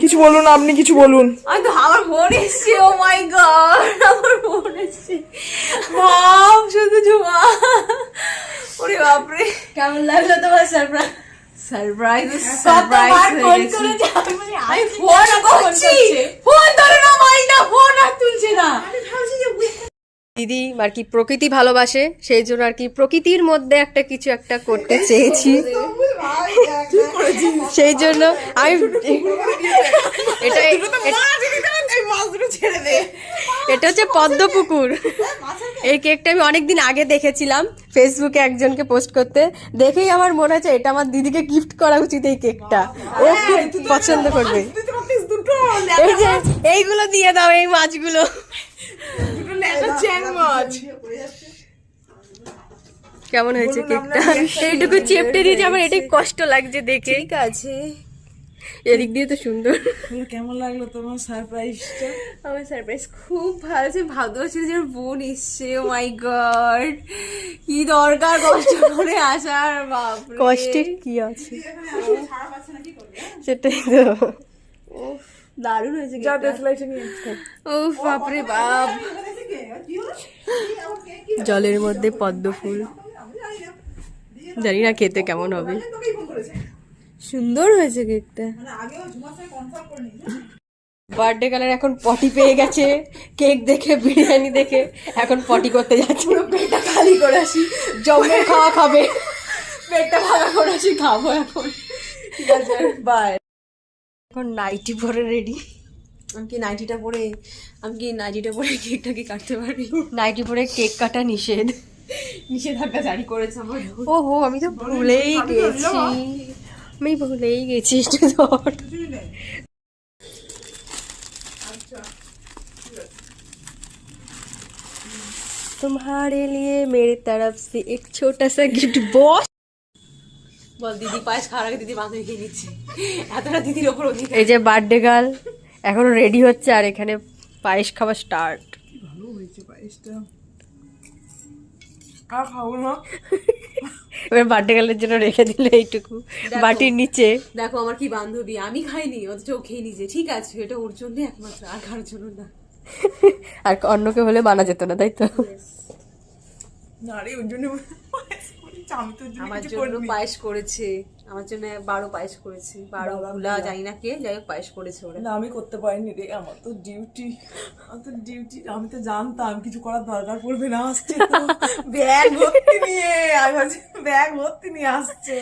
কিছু বলুন, আপনি কিছু বলুন। আমি তো আমার বোন এসছে, ও মাই গড, আমার বোন এসছে, বাপ শুধু ঝুমা। ওরে বাপরে, কেমন লাগলো তোমার সারপ্রাইজ? সারপ্রাইজ আমি ফোন করছি, ফোন ধরে না, মাইনা ফোন আর তুলছে না। দিদি আর কি প্রকৃতি ভালোবাসে, সেই জন্য আর কি প্রকৃতির মধ্যে একটা কিছু একটা করতে চেয়েছি, সেই জন্য আমি এটা হচ্ছে পদ্মপুকুর। এই কেকটা আমি অনেকদিন আগে দেখেছিলাম ফেসবুকে একজনকে পোস্ট করতে, দেখেই আমার মনে হচ্ছে এটা আমার দিদিকে গিফট করা উচিত। এই কেকটা ও খুব পছন্দ করবে। এই যে এইগুলো দিয়ে দাও, এই মাছগুলো। কেমন হয়েছে কেকটা? এইটুকু চেপটে দিয়েছে, আমার এটাই কষ্ট লাগছে দেখে। ঠিক আছে, এদিক দিয়ে তো সুন্দর। কেমন লাগলো তোমার সারপ্রাইজটা? আমার সারপ্রাইজ খুব ভালো আছে, ভাবতে ছিল যে বোন এসছে, ও মাই গড, কি দরকার কষ্ট করে আসার, বাপরে কষ্টের কি আছে, সেটাই তো। দারুণ হয়েছে যা কেকটা। দেশলাইটা নিয়ে ও বাপরে বাপ, জলের মধ্যে পদ্ম ফুল, জানি না খেতে কেমন হবে। সুন্দর হয়েছে কেকটা। বার্থডে কালার এখন পটি পেয়ে গেছে, কেক দেখে বিরিয়ানি দেখে এখন পটি করতে যাচ্ছে। পেটটা খালি করে আসি, জমের খাওয়া খাবে। পেটটা ভালো করে আসি, খাবো এখন। ঠিক আছে, বাই। এখন নাইটি পরে রেডি। আমি কি নাইটিটা পরে কেকটাকে কাটতে পারি? নাইটি পরে কেক কাটা নিষেধ, নিষেধাজ্ঞা জারি করেছে আমার। ওহো আমি তো ভুলেই গেছি, আমি ভুলেই গেছি। একটু ধর। तुम्हारे लिए मेरी तरफ से एक छोटा सा गिफ्ट बॉक्स। বল দিদি পায়েস খাওয়ার আগে দিদি বাঁধে খেয়ে নিচ্ছে, এতটা দিদির ওপর অধিকার। এই যে বার্থডে গার্ল এখনো রেডি হচ্ছে, আর এখানে পায়েস খাওয়া স্টার্ট। ভালো হয়েছে পায়েসটা, আর খাবো না। এবার বার্থডে গার্লের জন্য রেখে দিলে এইটুকু বাটির নিচে। দেখো আমার কি বান্ধবী, আমি খাইনি অথচ ও খেয়ে নিয়েছে। ঠিক আছে, এটা ওর জন্য একমাত্র, আর কারোর জন্য না। আর অন্যকে হলে মানা যেত না, তাই তো? না রে, ওর জন্য পায়েস করেছি, আমি তো ওর জন্য আমার কিছু জন্য করিনি। পায়েস করেছে, আমার জন্য 12 পায়েস করেছে, 12 ভুলা জানি না কে, যাই হোক পায়েস করেছে ওরা। না আমি করতে পারিনি রে, আমার তো ডিউটি, আমি তো জানতাম কিছু করার দরকার পড়বে না। আসছে তো ব্যাগ ভর্তি নিয়ে, আমি ভাবছি ব্যাগ ভর্তি নিয়ে আসছে।